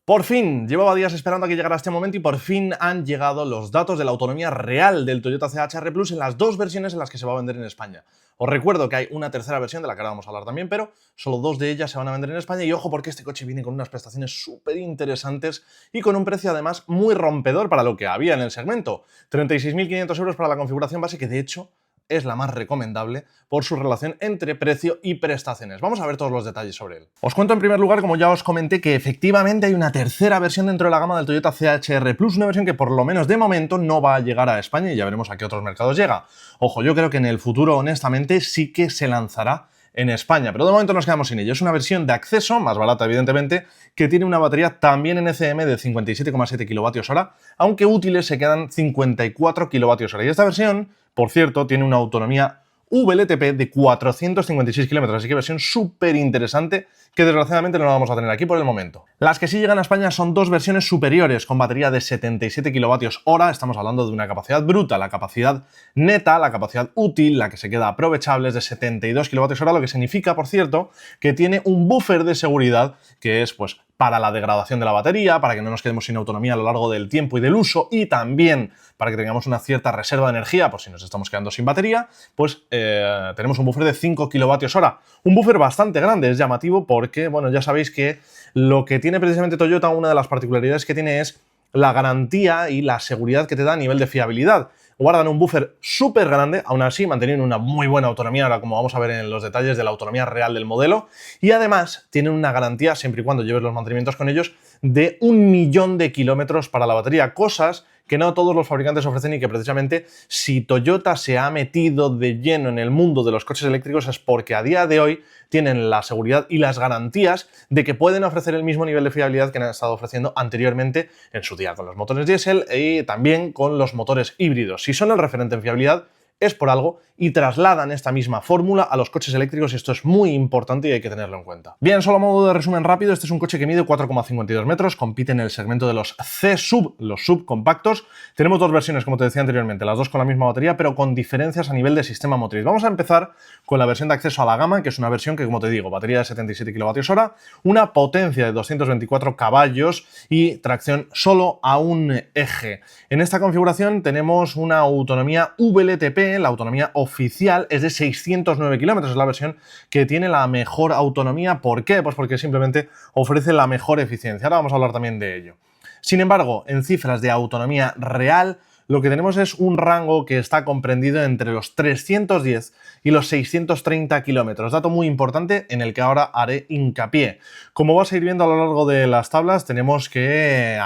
Por fin, llevaba días esperando a que llegara este momento y por fin han llegado los datos de la autonomía real del Toyota CHR Plus en las dos versiones en las que se va a vender en España. Os recuerdo que hay una tercera versión de la que ahora vamos a hablar también, pero solo dos de ellas se van a vender en España y ojo porque este coche viene con unas prestaciones súper interesantes y con un precio además muy rompedor para lo que había en el segmento. 36.500 euros para la configuración base que de hecho es la más recomendable por su relación entre precio y prestaciones. Vamos a ver todos los detalles sobre él. Os cuento en primer lugar, como ya os comenté, que efectivamente hay una tercera versión dentro de la gama del Toyota CHR Plus, una versión que por lo menos de momento no va a llegar a España y ya veremos a qué otros mercados llega. Ojo, yo creo que en el futuro, honestamente, sí que se lanzará en España, pero de momento nos quedamos sin ello. Es una versión de acceso, más barata evidentemente, que tiene una batería también NCM de 57,7 kWh, aunque útiles se quedan 54 kWh. Y esta versión, por cierto, tiene una autonomía VLTP de 456 km, así que versión súper interesante que desgraciadamente no la vamos a tener aquí por el momento. Las que sí llegan a España son dos versiones superiores con batería de 77 kWh, estamos hablando de una capacidad bruta, la capacidad neta, la capacidad útil, la que se queda aprovechable es de 72 kWh, lo que significa, por cierto, que tiene un buffer de seguridad que es pues para la degradación de la batería, para que no nos quedemos sin autonomía a lo largo del tiempo y del uso y también para que tengamos una cierta reserva de energía, por si nos estamos quedando sin batería, pues tenemos un buffer de 5 kWh. Un buffer bastante grande, es llamativo porque, bueno, ya sabéis que lo que tiene precisamente Toyota, una de las particularidades que tiene es la garantía y la seguridad que te da a nivel de fiabilidad. Guardan un buffer súper grande, aún así manteniendo una muy buena autonomía, ahora como vamos a ver en los detalles de la autonomía real del modelo, y además tienen una garantía, siempre y cuando lleves los mantenimientos con ellos, de 1.000.000 de kilómetros para la batería, cosas que no todos los fabricantes ofrecen y que precisamente si Toyota se ha metido de lleno en el mundo de los coches eléctricos es porque a día de hoy tienen la seguridad y las garantías de que pueden ofrecer el mismo nivel de fiabilidad que han estado ofreciendo anteriormente en su día con los motores diésel y también con los motores híbridos. Si son el referente en fiabilidad, es por algo y trasladan esta misma fórmula a los coches eléctricos y esto es muy importante y hay que tenerlo en cuenta. Bien, solo a modo de resumen rápido, este es un coche que mide 4,52 metros, compite en el segmento de los C-Sub, los subcompactos. Tenemos dos versiones, como te decía anteriormente, las dos con la misma batería, pero con diferencias a nivel de sistema motriz. Vamos a empezar con la versión de acceso a la gama, que es una versión que, como te digo, batería de 77 kWh, una potencia de 224 caballos y tracción solo a un eje. En esta configuración tenemos una autonomía VLTP, la autonomía oficial es de 609 kilómetros, es la versión que tiene la mejor autonomía. ¿Por qué? Pues porque simplemente ofrece la mejor eficiencia. Ahora vamos a hablar también de ello. Sin embargo, en cifras de autonomía real, lo que tenemos es un rango que está comprendido entre los 310 y los 630 kilómetros. Dato muy importante en el que ahora haré hincapié. Como vas a ir viendo a lo largo de las tablas, tenemos que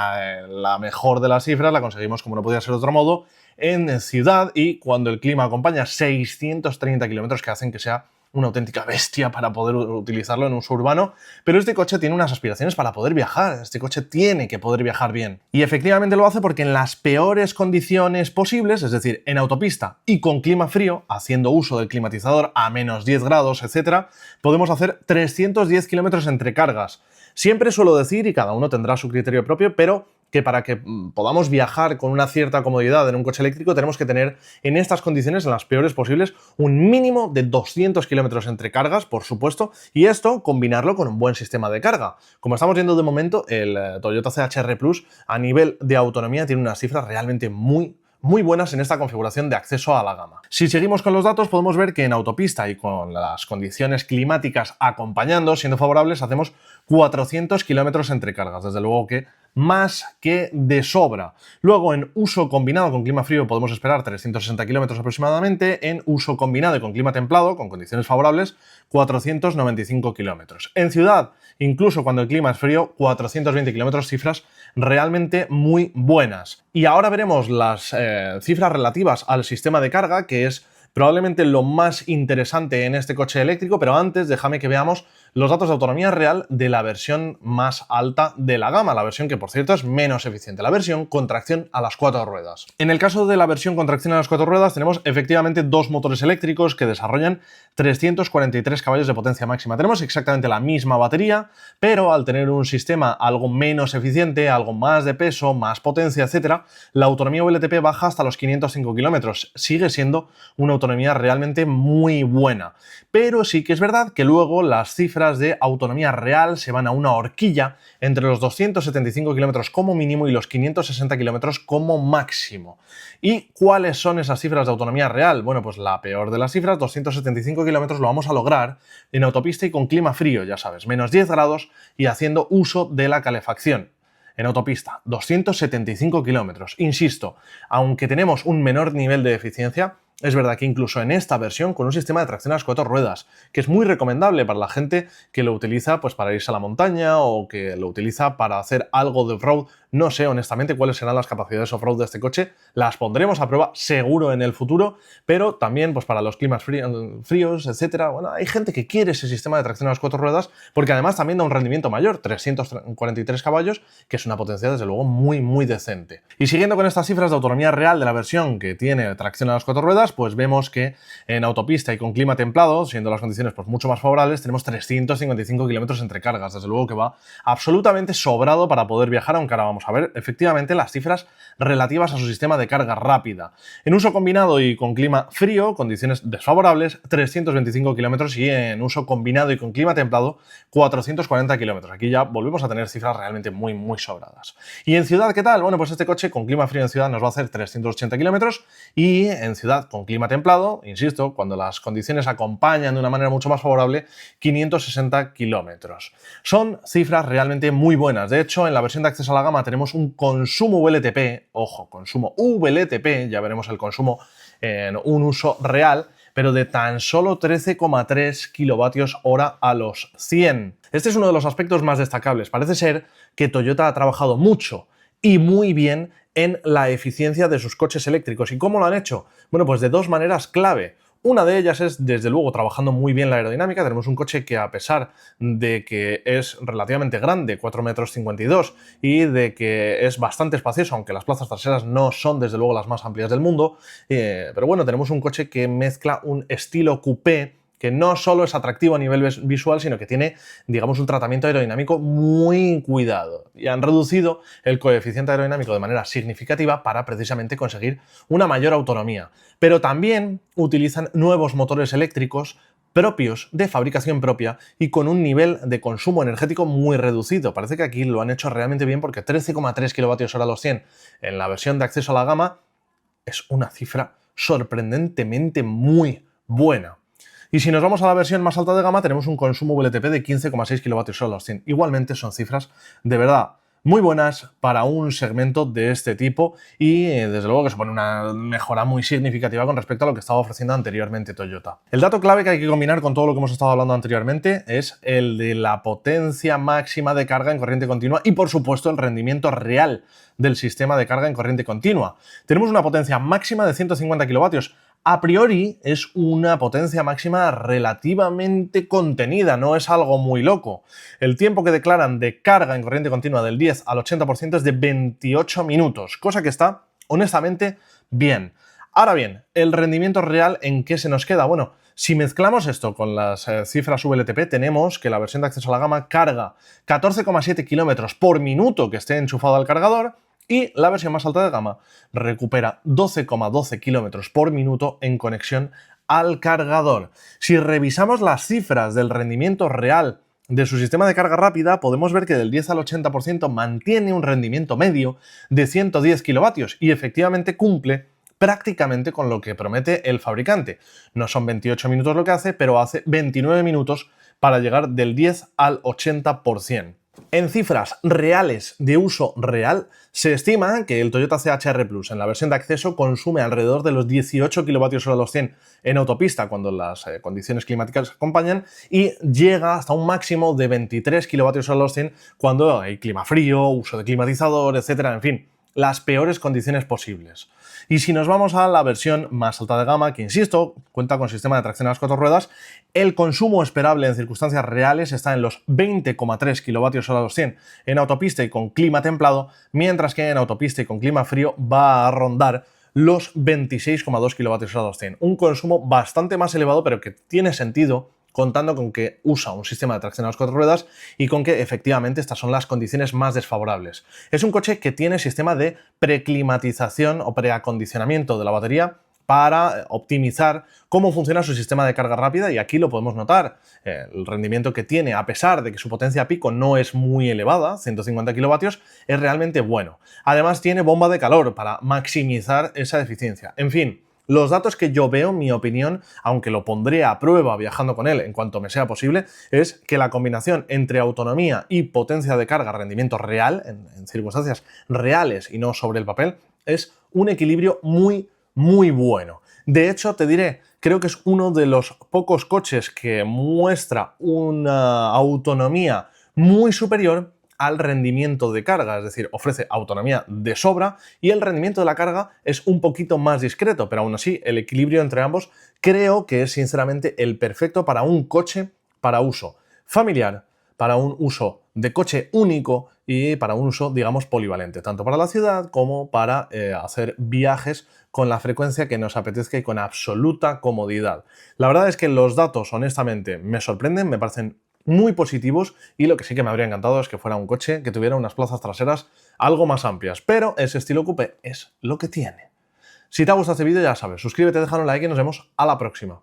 la mejor de las cifras la conseguimos, como no podía ser de otro modo, en ciudad y cuando el clima acompaña 630 kilómetros que hacen que sea una auténtica bestia para poder utilizarlo en uso urbano, pero este coche tiene unas aspiraciones para poder viajar, este coche tiene que poder viajar bien. Y efectivamente lo hace porque en las peores condiciones posibles, es decir, en autopista y con clima frío, haciendo uso del climatizador a menos 10 grados, etc., podemos hacer 310 kilómetros entre cargas. Siempre suelo decir, y cada uno tendrá su criterio propio, pero que para que podamos viajar con una cierta comodidad en un coche eléctrico tenemos que tener en estas condiciones, en las peores posibles, un mínimo de 200 kilómetros entre cargas, por supuesto, y esto combinarlo con un buen sistema de carga. Como estamos viendo de momento, el Toyota CHR Plus a nivel de autonomía tiene unas cifras realmente muy buenas en esta configuración de acceso a la gama. Si seguimos con los datos, podemos ver que en autopista y con las condiciones climáticas acompañando, siendo favorables, hacemos 400 kilómetros entre cargas. Desde luego que más que de sobra. Luego, en uso combinado con clima frío podemos esperar 360 kilómetros aproximadamente. En uso combinado y con clima templado, con condiciones favorables, 495 kilómetros. En ciudad, incluso cuando el clima es frío, 420 kilómetros, cifras realmente muy buenas. Y ahora veremos las cifras relativas al sistema de carga, que es probablemente lo más interesante en este coche eléctrico, pero antes déjame que veamos los datos de autonomía real de la versión más alta de la gama, la versión que por cierto es menos eficiente, la versión con tracción a las 4 ruedas. En el caso de la versión con tracción a las 4 ruedas tenemos efectivamente dos motores eléctricos que desarrollan 343 caballos de potencia máxima. Tenemos exactamente la misma batería, pero al tener un sistema algo menos eficiente, algo más de peso, más potencia, etc., la autonomía VLTP baja hasta los 505 kilómetros. Sigue siendo una autonomía realmente muy buena, pero sí que es verdad que luego las cifras cifras de autonomía real se van a una horquilla entre los 275 kilómetros como mínimo y los 560 kilómetros como máximo. ¿Y cuáles son esas cifras de autonomía real? Bueno, pues la peor de las cifras, 275 kilómetros, lo vamos a lograr en autopista y con clima frío, ya sabes, menos 10 grados y haciendo uso de la calefacción. En autopista, 275 kilómetros. Insisto, aunque tenemos un menor nivel de eficiencia, es verdad que incluso en esta versión con un sistema de tracción a las 4 ruedas, que es muy recomendable para la gente que lo utiliza pues, para irse a la montaña o que lo utiliza para hacer algo de off-road. No sé honestamente cuáles serán las capacidades off-road de este coche, las pondremos a prueba seguro en el futuro, pero también pues, para los climas fríos, etcétera. Bueno, hay gente que quiere ese sistema de tracción a las 4 ruedas porque además también da un rendimiento mayor, 343 caballos, que es una potencia desde luego muy decente. Y siguiendo con estas cifras de autonomía real de la versión que tiene tracción a las 4 ruedas, pues vemos que en autopista y con clima templado, siendo las condiciones pues mucho más favorables, tenemos 355 kilómetros entre cargas. Desde luego que va absolutamente sobrado para poder viajar, aunque ahora vamos a ver efectivamente las cifras relativas a su sistema de carga rápida. En uso combinado y con clima frío, condiciones desfavorables, 325 kilómetros y en uso combinado y con clima templado, 440 kilómetros. Aquí ya volvemos a tener cifras realmente muy sobradas. ¿Y en ciudad qué tal? Bueno, pues este coche con clima frío en ciudad nos va a hacer 380 kilómetros y en ciudad con clima templado, insisto, cuando las condiciones acompañan de una manera mucho más favorable, 560 kilómetros. Son cifras realmente muy buenas. De hecho, en la versión de acceso a la gama tenemos un consumo VLTP, ojo, consumo VLTP, ya veremos el consumo en un uso real, pero de tan solo 13,3 kilovatios hora a los 100. Este es uno de los aspectos más destacables. Parece ser que Toyota ha trabajado mucho y muy bien en la eficiencia de sus coches eléctricos. ¿Y cómo lo han hecho? Bueno, pues de dos maneras clave. Una de ellas es, desde luego, trabajando muy bien la aerodinámica. Tenemos un coche que, a pesar de que es relativamente grande, 4,52 metros, y de que es bastante espacioso, aunque las plazas traseras no son, desde luego, las más amplias del mundo, pero bueno, tenemos un coche que mezcla un estilo coupé que no solo es atractivo a nivel visual, sino que tiene, digamos, un tratamiento aerodinámico muy cuidado. Y han reducido el coeficiente aerodinámico de manera significativa para precisamente conseguir una mayor autonomía. Pero también utilizan nuevos motores eléctricos propios, de fabricación propia y con un nivel de consumo energético muy reducido. Parece que aquí lo han hecho realmente bien porque 13,3 kilovatios hora a los 100 en la versión de acceso a la gama es una cifra sorprendentemente muy buena. Y si nos vamos a la versión más alta de gama, tenemos un consumo VLTP de 15,6 kWh a los 100. Igualmente son cifras de verdad muy buenas para un segmento de este tipo y desde luego que supone una mejora muy significativa con respecto a lo que estaba ofreciendo anteriormente Toyota. El dato clave que hay que combinar con todo lo que hemos estado hablando anteriormente es el de la potencia máxima de carga en corriente continua y, por supuesto, el rendimiento real del sistema de carga en corriente continua. Tenemos una potencia máxima de 150 kilovatios. A priori es una potencia máxima relativamente contenida, no es algo muy loco. El tiempo que declaran de carga en corriente continua del 10 al 80% es de 28 minutos, cosa que está, honestamente, bien. Ahora bien, el rendimiento real, ¿en qué se nos queda? Bueno, si mezclamos esto con las cifras VLTP, tenemos que la versión de acceso a la gama carga 14,7 kilómetros por minuto que esté enchufado al cargador, y la versión más alta de gama recupera 12,12 kilómetros por minuto en conexión al cargador. Si revisamos las cifras del rendimiento real de su sistema de carga rápida, podemos ver que del 10 al 80% mantiene un rendimiento medio de 110 kilovatios y efectivamente cumple prácticamente con lo que promete el fabricante. No son 28 minutos lo que hace, pero hace 29 minutos para llegar del 10 al 80%. En cifras reales de uso real, se estima que el Toyota CHR Plus en la versión de acceso consume alrededor de los 18 kWh a los 100 en autopista cuando las condiciones climáticas acompañan y llega hasta un máximo de 23 kWh a los 100 cuando hay clima frío, uso de climatizador, etcétera, en fin, las peores condiciones posibles. Y si nos vamos a la versión más alta de gama, que insisto, cuenta con sistema de tracción a las 4 ruedas, el consumo esperable en circunstancias reales está en los 20,3 kWh a los 100 en autopista y con clima templado, mientras que en autopista y con clima frío va a rondar los 26,2 kWh a los 100. Un consumo bastante más elevado, pero que tiene sentido contando con que usa un sistema de tracción a las 4 ruedas y con que efectivamente estas son las condiciones más desfavorables. Es un coche que tiene sistema de preclimatización o preacondicionamiento de la batería para optimizar cómo funciona su sistema de carga rápida, y aquí lo podemos notar. El rendimiento que tiene, a pesar de que su potencia pico no es muy elevada, 150 kilovatios, es realmente bueno. Además tiene bomba de calor para maximizar esa eficiencia. En fin, los datos que yo veo, mi opinión, aunque lo pondré a prueba viajando con él en cuanto me sea posible, es que la combinación entre autonomía y potencia de carga, rendimiento real, en circunstancias reales y no sobre el papel, es un equilibrio muy, muy bueno. De hecho, te diré, creo que es uno de los pocos coches que muestra una autonomía muy superior al rendimiento de carga, es decir, ofrece autonomía de sobra y el rendimiento de la carga es un poquito más discreto, pero aún así el equilibrio entre ambos creo que es sinceramente el perfecto para un coche para uso familiar, para un uso de coche único y para un uso, digamos, polivalente, tanto para la ciudad como para hacer viajes con la frecuencia que nos apetezca y con absoluta comodidad. La verdad es que los datos, honestamente, me sorprenden, me parecen muy positivos, y lo que sí que me habría encantado es que fuera un coche que tuviera unas plazas traseras algo más amplias, pero ese estilo coupé es lo que tiene. Si te ha gustado este vídeo, ya sabes, suscríbete, déjalo un like y nos vemos a la próxima.